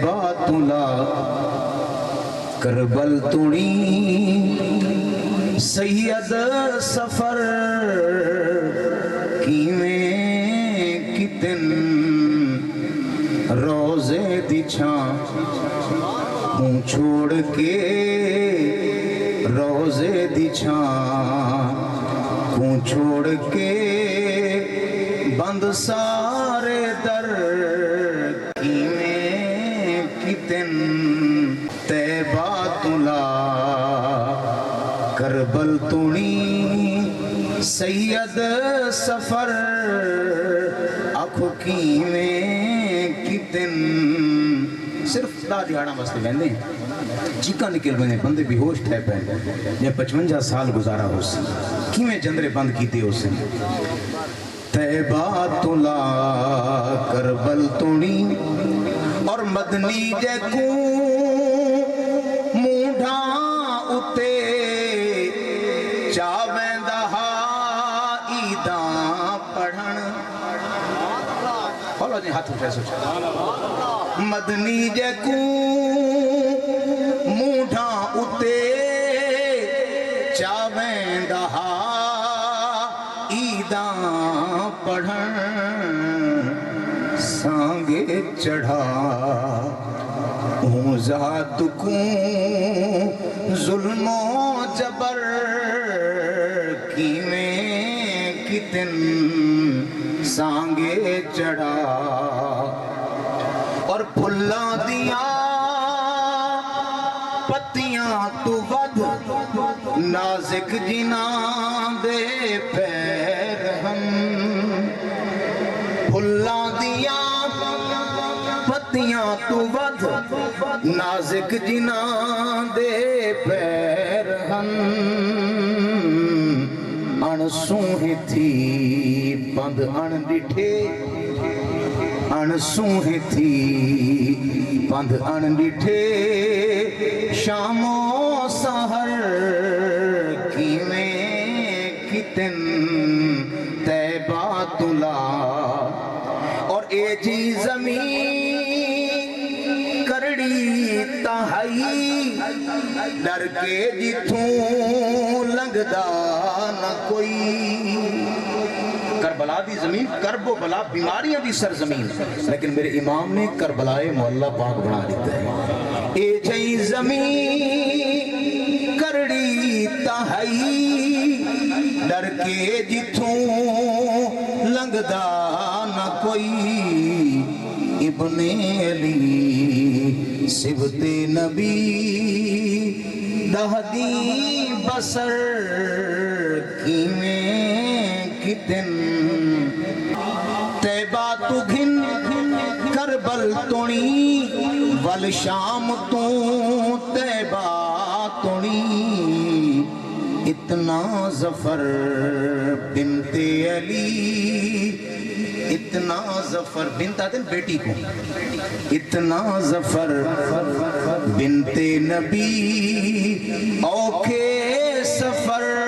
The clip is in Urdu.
تیبہ تلا کربل توڑی سید سفر کیویں کتن روزے دی چھاں ہوں چھوڑ کے روزے دی چھاں ہوں چھوڑ کے بند سارے در کیویں کتن تیبہ تلا کربل توڑی سید سفر آنکھو کیویں کتن صرف دا دیاڑا مسئلے بہنے چیکا نکل بہنے بندے بھی ہوش ٹھے پہنے یا 55 سال گزارا ہو سی کیویں جندرے بند کیتے ہو سی تیبہ تلا کربل توڑی اور مدنی جے کو مونڈھا اتے چاویں دہا عیداں پڑھن بولو جی ہاتھ اٹھے سوچا مدنی جے کو مونڈھا اتے چاویں دہا عیداں پڑھن سانگے چڑھا ہوں ذات کو ظلم و جبر کیویں کتن سانگے چڑھا اور پھلا دیا پتیاں تو ود نازک جناں دے پیر ہم پھلا دیا پتیاں تو ود نازک جناں دے پیر ہم ان سوہیں تھی بند ان ڈٹھے ان سوہیں تھی بند ان ڈٹھے شام و سحر کیویں کتن تیبہ تلا اور اے جی زمین کرڑی تہائی ڈر کے جتھوں لنگدا نہ کوئی کربلا دی زمین کرب و بلا بیماریاں دی سرزمین لیکن میرے امام نے کربلائے معلّہ پاک بنا دیتا ہے اے جی زمین کرڑی تہائی ڈر کے جتھوں لنگدا نہ کوئی ابن علی صبت نبی دہدی بسر کیویں کتن تیبہ تو گھن کربل توڑی ول شام تو تیبہ توڑی اتنا ظفر بنت علی اتنا ظفر بنت آدن بیٹی کو اتنا ظفر بنت نبی اوکھے سفر